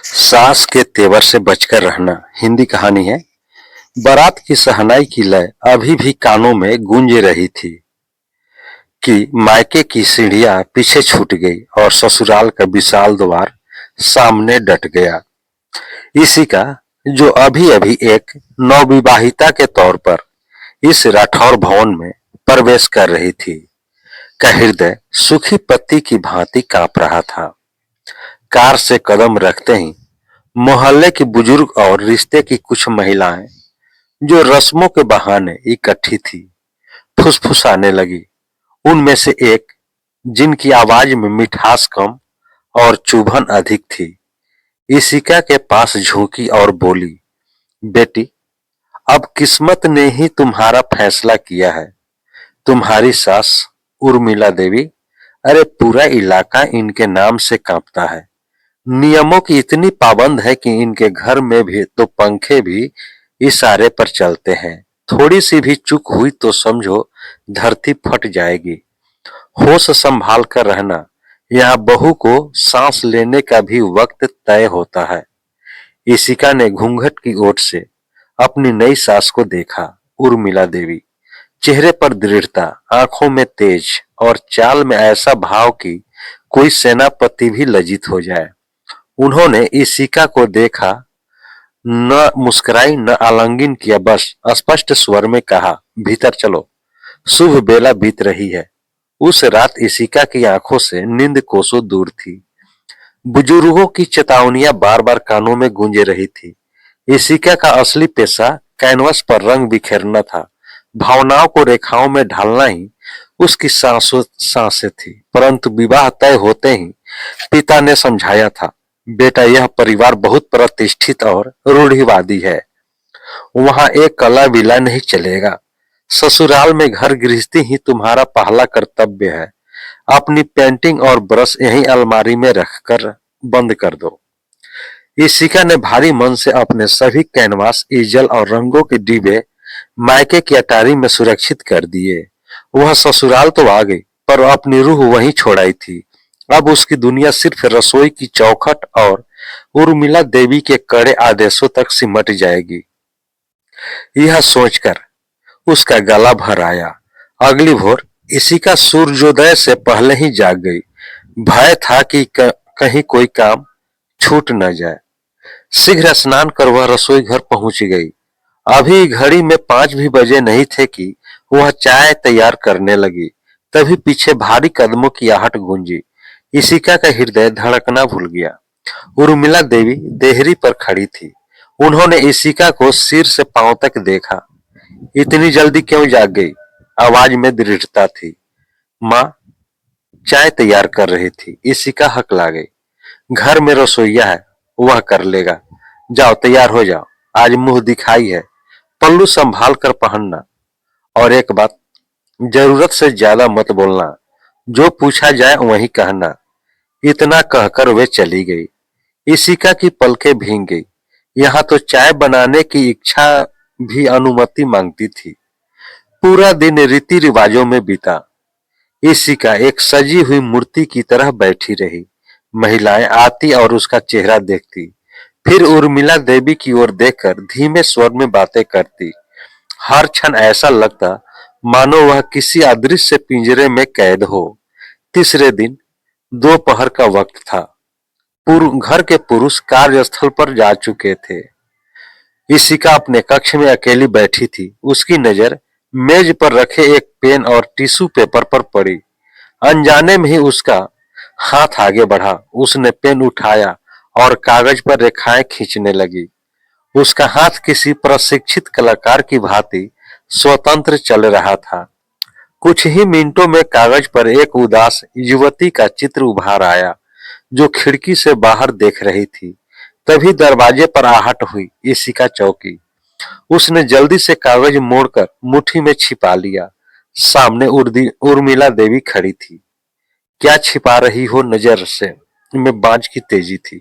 सास के तेवर से बचकर रहना। हिंदी कहानी है। बारात की शहनाई की लय अभी भी कानों में गूंज रही थी कि मायके की सीढ़ियां पीछे छूट गई और ससुराल का विशाल द्वार सामने डट गया। इसी का जो अभी अभी एक नवविवाहिता के तौर पर इस राठौर भवन में प्रवेश कर रही थी का हृदय सूखी पत्ती की भांति कांप रहा था। कार से कदम रखते ही मोहल्ले की बुजुर्ग और रिश्ते की कुछ महिलाएं जो रस्मों के बहाने इकट्ठी थी फुसफुसाने लगी। उनमें से एक, जिनकी आवाज में मिठास कम और चुभन अधिक थी, इशिका के पास झुकी और बोली, बेटी, अब किस्मत ने ही तुम्हारा फैसला किया है। तुम्हारी सास उर्मिला देवी, अरे पूरा इलाका इनके नाम से कांपता है। नियमों की इतनी पाबंद है कि इनके घर में भी तो पंखे भी इशारे पर चलते हैं। थोड़ी सी भी चूक हुई तो समझो धरती फट जाएगी। होश संभाल कर रहना, यहाँ बहू को सांस लेने का भी वक्त तय होता है। इशिका ने घूंघट की ओट से अपनी नई सास को देखा। उर्मिला देवी, चेहरे पर दृढ़ता, आंखों में तेज और चाल में ऐसा भाव कि कोई सेनापति भी लज्जित हो जाए। उन्होंने इशिका को देखा, न मुस्कुराई न आलिंगन किया, बस स्पष्ट स्वर में कहा, भीतर चलो, शुभ बेला बीत रही है। उस रात इशिका की आंखों से नींद कोसों दूर थी। बुजुर्गों की चेतावनियां बार बार कानों में गूंज रही थी। इशिका का असली पेशा कैनवस पर रंग बिखेरना था। भावनाओं को रेखाओं में ढालना ही उसकी सांसें थी। परंतु विवाह तय होते ही पिता ने समझाया था, बेटा, यह परिवार बहुत प्रतिष्ठित और रूढ़िवादी है। वहां एक कला विला नहीं चलेगा। ससुराल में घर गृहस्थी ही तुम्हारा पहला कर्तव्य है। अपनी पेंटिंग और ब्रश यहीं अलमारी में रखकर बंद कर दो। इशिका ने भारी मन से अपने सभी कैनवास, ईजल और रंगों के डिब्बे मायके की अटारी में सुरक्षित कर दिए। वह ससुराल तो आ गई, पर अपनी रूह वहीं छोड़ाई थी। अब उसकी दुनिया सिर्फ रसोई की चौखट और उर्मिला देवी के कड़े आदेशों तक सिमट जाएगी। यह सोचकर उसका गला भर आया। अगली भोर इशिका सूर्योदय से पहले ही जाग गई। भय था कि कहीं कोई काम छूट न जाए। शीघ्र स्नान कर वह रसोई घर पहुंच गई। अभी घड़ी में 5 भी बजे नहीं थे कि वह चाय तैयार करने लगी। तभी पीछे भारी कदमों की आहट गूंजी। इशिका का हृदय धड़कना भूल गया। उर्मिला देवी देहरी पर खड़ी थी। उन्होंने इशिका को सिर से पांव तक देखा। इतनी जल्दी क्यों जाग गई? आवाज में दृढ़ता थी। माँ चाय तैयार कर रही थी। इशिका हकला गई। घर में रसोइया है, वह कर लेगा। जाओ तैयार हो जाओ, आज मुंह दिखाई है। पल्लू संभाल कर पहनना। और एक बात, जरूरत से ज्यादा मत बोलना। जो पूछा जाए वही कहना। इतना कहकर वे चली गई। इशिका की पलकें भीग गई। यहाँ तो चाय बनाने की इच्छा भी अनुमति मांगती थी। पूरा दिन रीति रिवाजों में बीता। इशिका एक सजी हुई मूर्ति की तरह बैठी रही। महिलाएं आती और उसका चेहरा देखती, फिर उर्मिला देवी की ओर देखकर धीमे स्वर में बातें करती। हर क्षण ऐसा लगता मानो वह किसी अदृश्य पिंजरे में कैद हो। तीसरे दिन दोपहर का वक्त था। घर के पुरुष कार्यस्थल पर जा चुके थे। इशिका अपने कक्ष में अकेली बैठी थी। उसकी नजर मेज पर रखे एक पेन और टिश्यू पेपर पर पड़ी। अनजाने में ही उसका हाथ आगे बढ़ा। उसने पेन उठाया और कागज पर रेखाएं खींचने लगी। उसका हाथ किसी प्रशिक्षित कलाकार की भांति स्वतंत्र चल रहा था। कुछ ही मिनटों में कागज पर एक उदास युवती का चित्र उभार आया, जो खिड़की से बाहर देख रही थी। तभी दरवाजे पर आहट हुई। इशिका चौंकी। उसने जल्दी से कागज मोड़कर मुट्ठी में छिपा लिया। सामने उर्मिला देवी खड़ी थी। क्या छिपा रही हो? नजर से में बांझ की तेजी थी।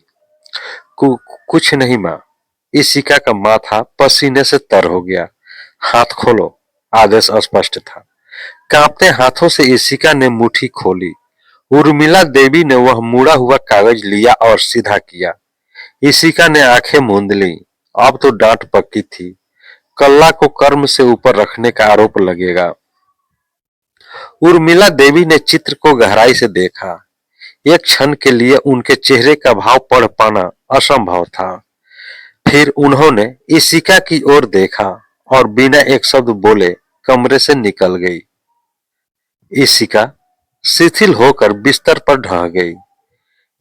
कुछ नहीं माँ। इशिका का माथा पसीने से तर हो गया। हाथ खोलो, आदेश स्पष्ट था। कांपते हाथों से इशिका ने मुट्ठी खोली। उर्मिला देवी ने वह मुड़ा हुआ कागज लिया और सीधा किया। इशिका ने आंखें मूंद ली। अब तो डांट पक्की थी। कल्ला को कर्म से ऊपर रखने का आरोप लगेगा। उर्मिला देवी ने चित्र को गहराई से देखा। एक क्षण के लिए उनके चेहरे का भाव पढ़ पाना असंभव था। फिर उन्होंने इशिका की ओर देखा और बिना एक शब्द बोले कमरे से निकल गई। इशिका शिथिल होकर बिस्तर पर ढह गई।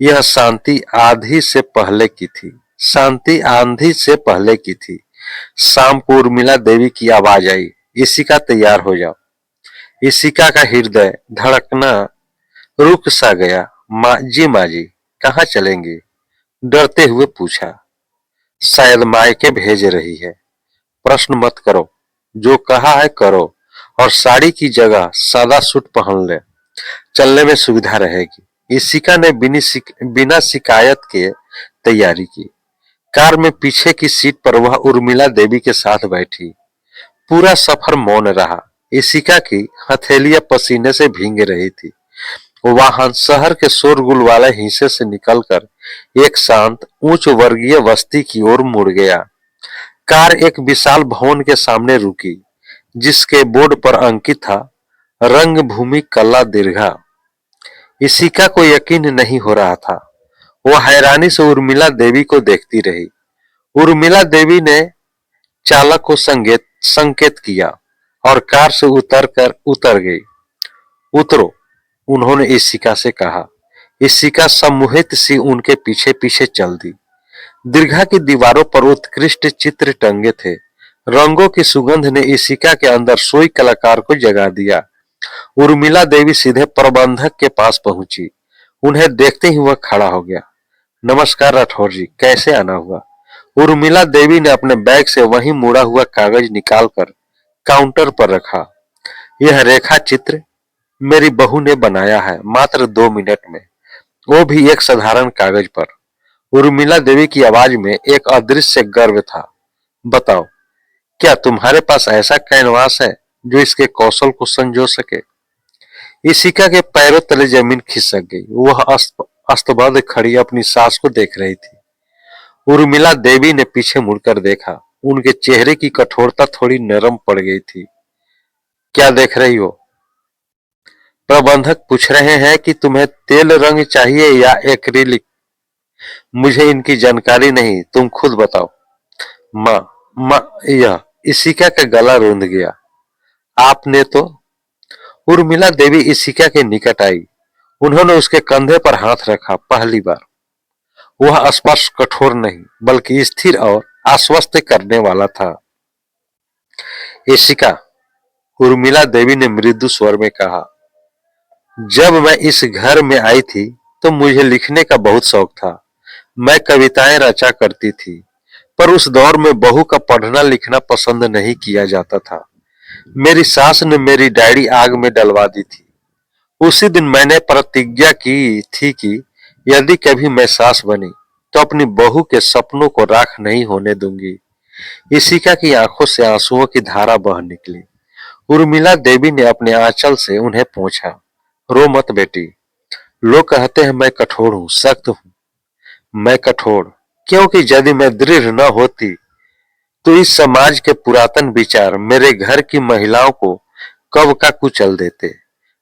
यह शांति आंधी से पहले की थी। शांति आंधी से पहले की थी। शाम को उर्मिला देवी की आवाज आई, इशिका तैयार हो जाओ। इशिका का हृदय धड़कना रुक सा गया। माँ जी कहाँ चलेंगी? डरते हुए पूछा। शायद मायके भेज रही है। प्रश्न मत करो, जो कहा है करो और साड़ी की जगह सादा सूट पहन ले, चलने में सुविधा रहेगी। इशिका ने बिना शिकायत के तैयारी की। कार में पीछे की सीट पर वह उर्मिला देवी के साथ बैठी। पूरा सफर मौन रहा। इशिका की हथेलियां पसीने से भीग रही थी। वाहन शहर के शोरगुल वाले हिस्से से निकलकर एक शांत उच्च वर्गीय बस्ती की ओर मुड़ गया। कार एक विशाल भवन के सामने रुकी, जिसके बोर्ड पर अंकित था रंगभूमि कला दीर्घा। इशिका को यकीन नहीं हो रहा था। वो हैरानी से उर्मिला देवी को देखती रही। उर्मिला देवी ने चालक को संकेत किया और कार से उतर गई। उतरो, उन्होंने इशिका से कहा। इशिका सम्मोहित सी उनके पीछे पीछे चल दी। दीर्घा की दीवारों पर उत्कृष्ट चित्र टंगे थे। रंगों की सुगंध ने इशिका के अंदर सोई कलाकार को जगा दिया। उर्मिला देवी सीधे प्रबंधक के पास पहुंची। उन्हें देखते ही वह खड़ा हो गया। नमस्कार राठौर जी, कैसे आना हुआ? उर्मिला देवी ने अपने बैग से वही मुड़ा हुआ कागज निकालकर काउंटर पर रखा। यह रेखा चित्र मेरी बहू ने बनाया है, मात्र 2 मिनट में, वो भी एक साधारण कागज पर। उर्मिला देवी की आवाज में एक अदृश्य गर्व था। बताओ, क्या तुम्हारे पास ऐसा कैनवास है जो इसके कौशल को संजो सके? इशिका के पैरों तले जमीन खिसक गई। वह अस्तबद्ध खड़ी अपनी सास को देख रही थी। उर्मिला देवी ने पीछे मुड़कर देखा। उनके चेहरे की कठोरता थोड़ी नरम पड़ गई थी। क्या देख रही हो? प्रबंधक पूछ रहे हैं कि तुम्हें तेल रंग चाहिए या एक्रिलिक? मुझे इनकी जानकारी नहीं, तुम खुद बताओ। माँ माँ यह इशिका का गला रूंध गया। आपने तो। उर्मिला देवी इशिका के निकट आई। उन्होंने उसके कंधे पर हाथ रखा। पहली बार वह स्पर्श कठोर नहीं बल्कि स्थिर और आश्वस्त करने वाला था। इशिका, उर्मिला देवी ने मृदु स्वर में कहा, जब मैं इस घर में आई थी तो मुझे लिखने का बहुत शौक था। मैं कविताएं रचा करती थी, पर उस दौर में बहू का पढ़ना लिखना पसंद नहीं किया जाता था। मेरी सास ने मेरी डायरी आग में डलवा दी थी। उसी दिन मैंने प्रतिज्ञा की थी कि यदि कभी मैं सास बनी तो अपनी बहू के सपनों को राख नहीं होने दूंगी। इशिका की आंखों से आंसुओं की धारा बह निकली। उर्मिला देवी ने अपने आंचल से उन्हें पूछा, रो मत बेटी। लोग कहते हैं मैं कठोर हूं, सख्त हूं। मैं कठोर क्योंकि यदि मैं दृढ़ न होती तो इस समाज के पुरातन विचार मेरे घर की महिलाओं को कब का कुचल देते।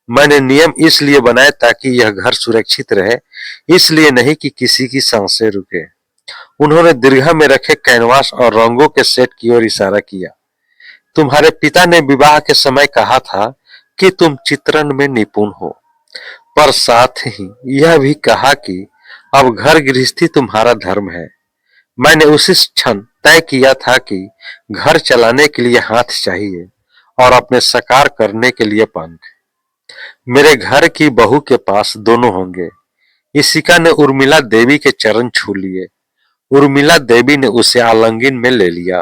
मैंने नियम इसलिए बनाए ताकि यह घर सुरक्षित रहे, इसलिए नहीं कि किसी की सांसें रुके। उन्होंने दीर्घा में रखे कैनवास और रंगों के सेट की ओर इशारा किया। तुम्हारे पिता ने विवाह के समय कहा था कि तुम चित्रण में निपुण हो, पर साथ ही यह भी कहा कि अब घर गृहस्थी तुम्हारा धर्म है। मैंने उसी क्षण तय किया था कि घर चलाने के लिए हाथ चाहिए और अपने साकार करने के लिए पंख। मेरे घर की बहू के पास दोनों होंगे। इशिका ने उर्मिला देवी के चरण छू लिए। उर्मिला देवी ने उसे आलिंगन में ले लिया।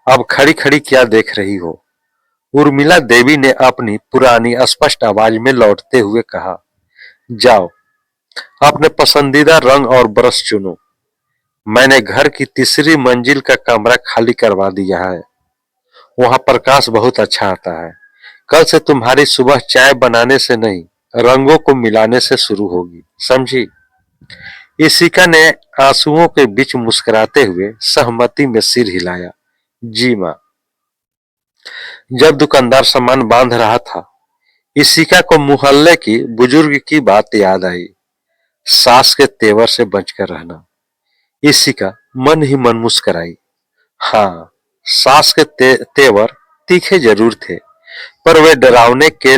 अब खड़ी खड़ी क्या देख रही हो? उर्मिला देवी ने अपनी पुरानी स्पष्ट आवाज में लौटते हुए कहा, जाओ अपने पसंदीदा रंग और ब्रश चुनो। मैंने घर की तीसरी मंजिल का कमरा खाली करवा दिया है। वहां प्रकाश बहुत अच्छा आता है। कल से तुम्हारी सुबह चाय बनाने से नहीं, रंगों को मिलाने से शुरू होगी, समझी? इशिका ने आंसुओं के बीच मुस्कुराते हुए सहमति में सिर हिलाया। जी माँ। जब दुकानदार सामान बांध रहा था, इशिका को मोहल्ले की बुजुर्ग की बात याद आई। सास के तेवर से बचकर रहना। इशिका मन ही मन मुस्कुराई। हाँ, सास के तेवर तीखे जरूर थे, पर वे डराने के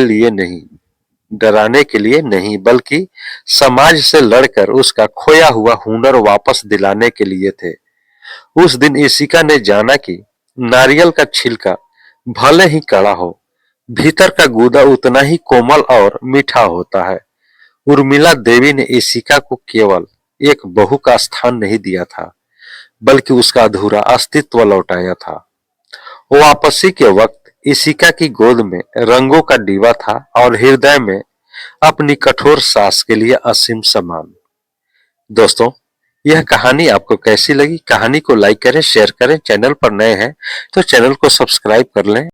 लिए नहीं, बल्कि समाज से लड़कर उसका खोया हुआ हुनर वापस दिलाने के लिए थे। उस दिन इशिका ने जाना कि नारियल का छिलका भले ही कड़ा हो, भीतर का गूदा उतना ही कोमल और मीठा होता है। उर्मिला देवी ने इशिका को केवल एक बहू का स्थान नहीं दिया था, बल्कि उसका अधूरा अस्तित्व लौटाया था। वापसी के वक्त इशिका की गोद में रंगों का दीवा था और हृदय में अपनी कठोर सास के लिए असीम सम्मान। दोस्तों, यह कहानी आपको कैसी लगी? कहानी को लाइक करें, शेयर करें। चैनल पर नए हैं तो चैनल को सब्सक्राइब कर लें।